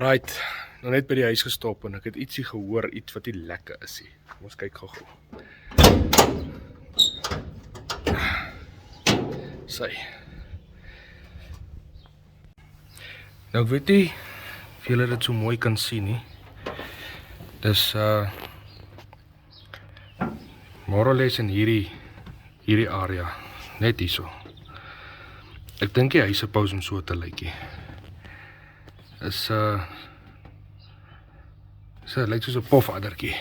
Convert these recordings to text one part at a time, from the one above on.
Right, nou net by die huis gestop en ek het ietsie gehoor, iets wat nie lekker is nie. Kom ons kyk gou. Sy. Nou ek weet nie of julle dit so mooi kan sien nie. Dis more or less in hierdie area, net hierso. Ek dink die huis suppose om so te lyk. Is lyk soos 'n pofaddertjie.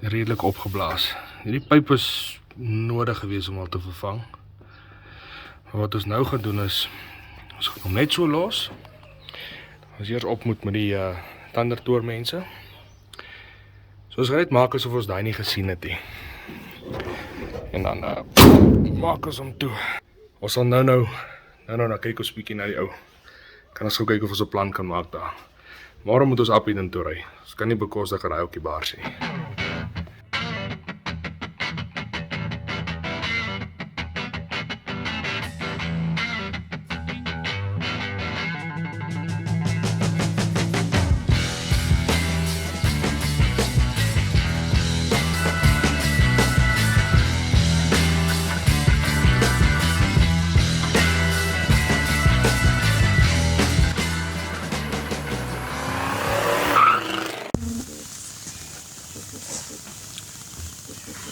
Redelik opgeblaas. Hierdie pyp is nodig gewees om al te vervang. Maar wat ons nou gaan doen is, ons gaan hom net so los. Ons eers op moet met die tandertoormense. So ons gaan net maak asof ons daai nie gesien het nie. En dan maak ons hom toe. Ons sal nou kyk ons bietjie na die ou. Kan ons gou kyk of ons 'n plan kan maak daar. Môre moet ons Upington toe ry. Ons kan nie bekostig ry op die baars nie.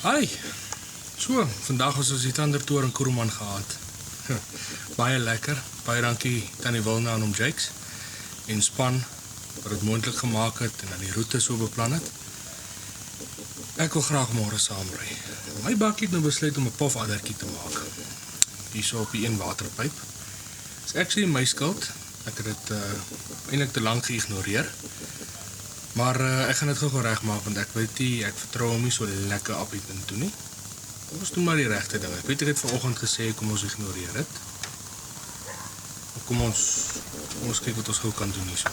Hi, so, vandag was ons die tandertoor in Kuruman gehad. Baie lekker, baie dankie Tannie Wilna en Jakes en span wat dit moontlik gemaak het en dan die roete so beplan het. Ek wil graag môre saam ry. My bakkie het nou besluit om 'n pofaddertjie te maak. Hierso op die een waterpyp. Dis actually my skuld. Ek het dit eintlik te lank geïgnoreer. Maar ek gaan dit gou regmaak want ek weet nie, ek vertrou hom nie so lekker op dit toe nie. Ons doen maar die regte ding. Ek weet ek het vanoggend gesê kom ons ignoreer dit. Kom ons kyk wat ons gou kan doen hierso.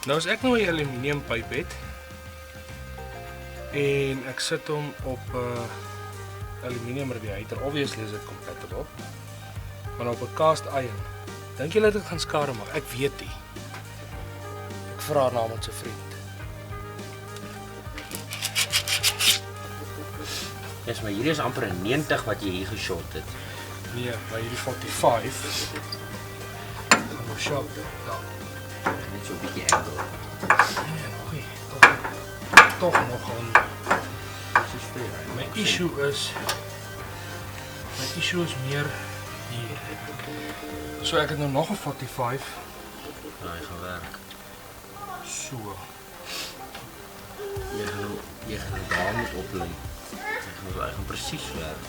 Nou as ek nou 'n aluminiumpyp het en ek sit hom op aluminium radiator, obviously is dit compatible, maar op 'n cast iron. Dink julle dit gaan skade maak? Ek weet nie. Ek vra namens 'n vriend. Yes, maar hierdie is amper 'n 90 wat jy hier geshot het. Nee, maar hierdie 45 gaan nog shot. Ja. Net so 'n bietjie angle. Nee, nog nie. Toch nog een. My issue is meer hier. So ek het nou nog 'n 45. Ja, hy gaan werk. So. Jy gaan daar moet oplei. Hy gaan presies werk.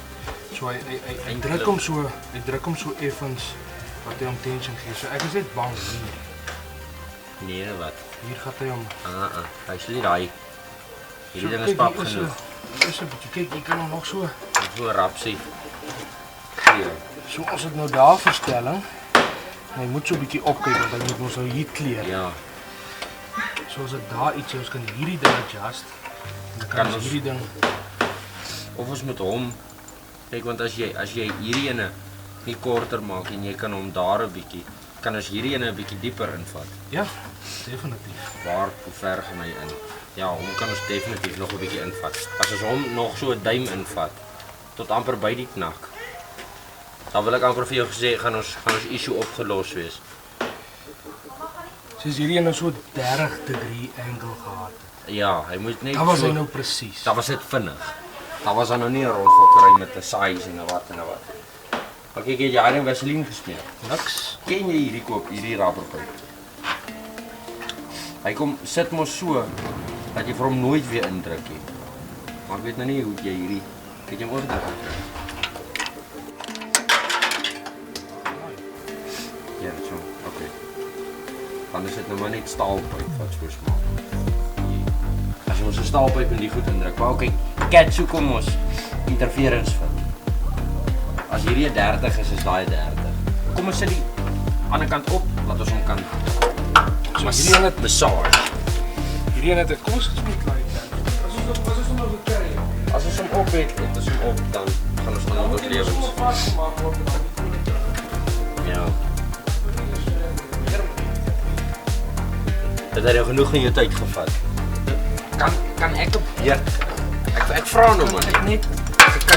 So hy druk hom so effens wat hy hom tension gee. So ek is net bang hier. Nee, wat? Hier gaan hy hom. Hy sê daai. Hierdie ding is pap genoeg. Dis 'n bietjie kyk, jy kan hom nog so rapsie. So as dit nou daar verstelling, hy moet so 'n bietjie opkyk want hy moet mos nou hier kleer. Ja. So as dit daar iets is, ons kan hierdie ding adjust. Dan kan ons hierdie ding of ons moet hom kyk want as jy hierdie ene nie korter maak en jy kan hom daar 'n bietjie, kan ons hierdie ene 'n bietjie dieper invat. Ja, definitief. Hoe ver gaan hy in? Ja, hom kan ons definitief nog 'n bietjie invat. As ons hom nog so 'n duim invat tot amper by die knak. Dan wil ek amper vir jou gesê gaan ons issue opgelos wees. Soos hierdie ene so 30° angle gehad. Ja, hy moet net Dat was hy nou presies. Dat was dit vinnig. Dat was dan nou nie 'n rondfokkery met 'n size en 'n wat. Maar kyk, jy het vaseline gesmeer. Niks. Ken jy hierdie koop, hierdie rubberpyp? Hy kom sit mos so dat jy vir hom nooit weer indruk nie. Maar ek weet nou nie hoe jy hierdie kyk jy hom oordruk. Ja, so. Okay. Dan is dit nou maar net staalpyp wat so smaak. As jy ons 'n staalpyp in die goed indruk, maar okay, cat soek kom ons interference vind. As hierdie 'n 30 is daai 30. Kom ons sit die ander kant op, laat ons hom kan. So hierdie ene het massage. Hierdie ene het kom ons gespreek klaar. As ons hom nou kry. As ons hom op het, is hom op dan gaan ons dan tot lewens. Ja. Het hy jou genoeg in jou tyd gevat? Kan ek op beurt? Ek vra nou maar net.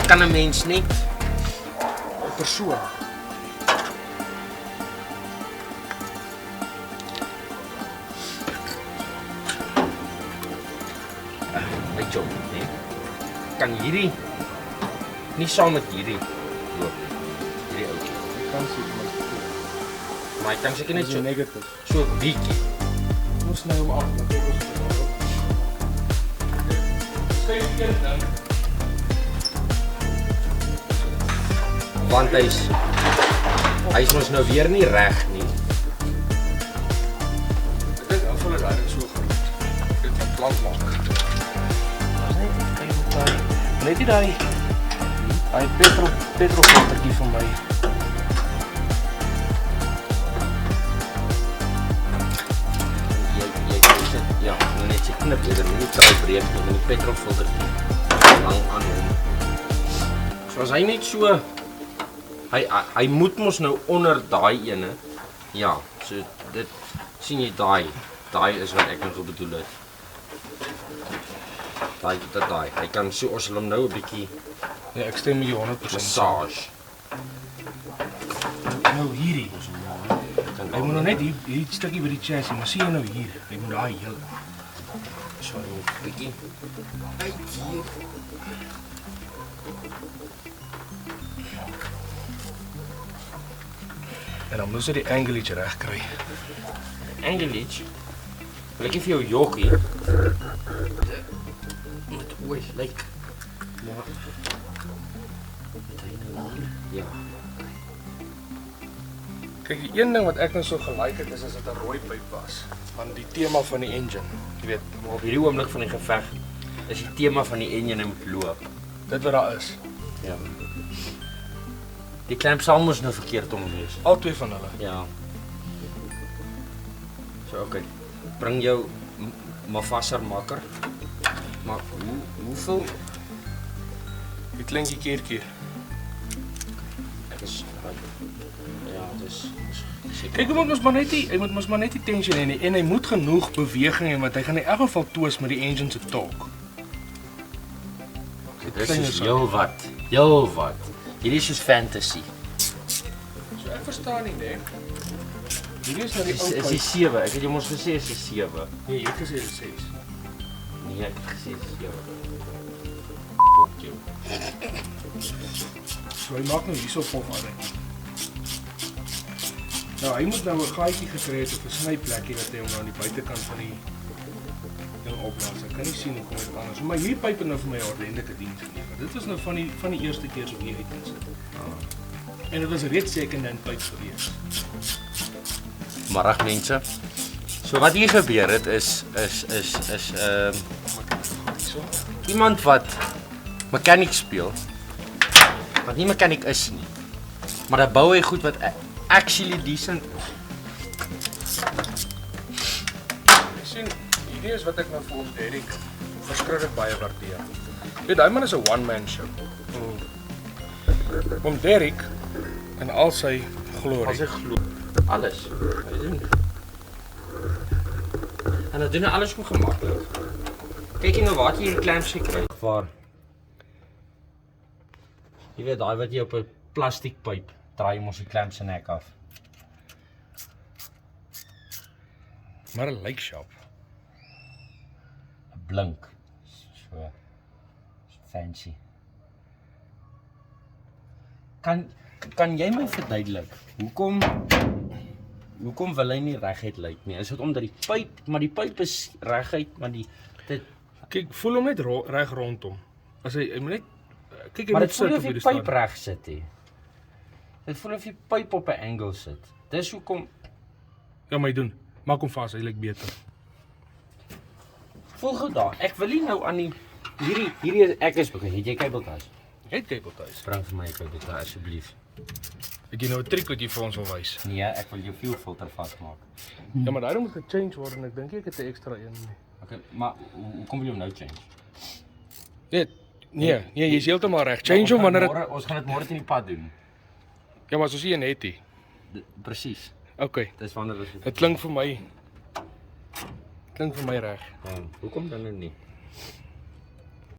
Kan 'n mens net 'n persoon. My job, nee. Kan hierdie nie saam met hierdie loop. Hierdie ou. Kan sien Maar ek kan seker net so negatief. So 'n bietjie. Ons nou hom af, dan kyk ons dit nou. Skryf dit dan. Want hy's mos nou weer nie reg nie. Ek dink af hulle daai so goed. Dit kan plant maak. Net daai petrolfiltertjie van my. Ja, net se knip jy dan nie trou breek nie met die petrolfiltertjie. Lang aan hom. So as hy net so hy moet mos nou onder daai ene. Ja, so dit sien jy daai is wat ek nou bedoel het. Daai. Hy kan so ons hom nou 'n bietjie Ja, ek stem met jou 100%. massage. Nou hierdie. Hy moet nou net hier stukkie by die chassis, maar sien jy nou hier, hy moet daai heel. So 'n bietjie. En dan moet jy die angle iets reg kry. Angelage. Wil ek vir jou jokkie? Met ooi, lyk. Maar ja. Kyk, die een ding wat ek nou so gelike het is as dit 'n rooi pyp was, van die tema van die engine. Jy weet, Maar op hierdie oomblik van die geveg is die tema van die engine moet loop. dit wat daar is. Ja. Die klemp sal mos nou verkeerd om wees. Al twee van hulle. Ja. So okay. Bring jou mafasser makker. Maar hoeveel? Die klinkie keertjie. Ek is ja, dis Kyk, hy moet mos maar net die tension hê en hy moet genoeg beweging hê want hy gaan in elk geval twist met die engine se torque. Dit is heel wat. Hierdie is soos fantasy. So ek verstaan nie, nee. Hierdie is nou die ou Is die 7. Ek het jou mos gesê is die 7. Nee, jy het gesê dit is 6. Nee, ek het gesê is 7. Pop jou. So hy maak nou hierso vol van dit. Nou, hy moet nou 'n gaatjie gekry het of 'n snyplekkie dat hy hom nou aan die buitekant van die ding opblaas. Ek kan nie sien hoe kom dit anders. Maar hierdie pyp het nou vir my 'n ordentlike diens gelewer. Dit was nou van die eerste keer so hier uit insit. En dit was reeds second-hand pyp gewees. Middag mense. So wat hier gebeur het is iemand wat mechanic speel. Wat nie mechanic is nie. Maar dan bou hy goed wat actually decent is. Jy sien, hierdie is wat ek nou vir Derek verskriklik baie waardeer. Weet, hy man is 'n one-man show. Om Derek en al sy glorie. Al sy alles. Hy doen. En hy doen alles so gemaklik. Kyk jy nou wat jy hierdie clamps kry. Waar jy weet daai wat jy op 'n plastiekpyp draai mos die clamp se nek af. Maar 'n lyk sharp. 'n Blink. So fancy. Kan jy my verduidelik hoekom wil hy nie reguit lyk nie? Is dit omdat die pyp is reguit, maar Kyk, voel hom net reg rondom. As hy moet net kyk, hy maar moet dit voel sit of op die hierdie pyp reg sit hè. Dit voel of die pyp op 'n angle sit. Dis hoekom Ja, maar hy doen. Maak hom vas, hy lyk beter. voel goed daar. Ek wil nie nou aan die hierdie ek is okay, het jy kabeltas? Jy het kabeltuis. Bring vir my 'n kabeltas asseblief. Het jy nou 'n trick wat jy vir ons wil wys? Nee, ek wil jou fuel filter vasmaak. Ja, maar daarom moet gechange word en ek dink ek het 'n ekstra een. Okay, maar hoekom wil jy hom nou change? Nee, jy's heeltemal reg. Change hom wanneer dit Ons gaan dit môre teen die pad doen. Ja, maar soos jy net hier. Presies. Okay. Dis wanneer ons Dit klink vir my reg. hoekom dan nou nie?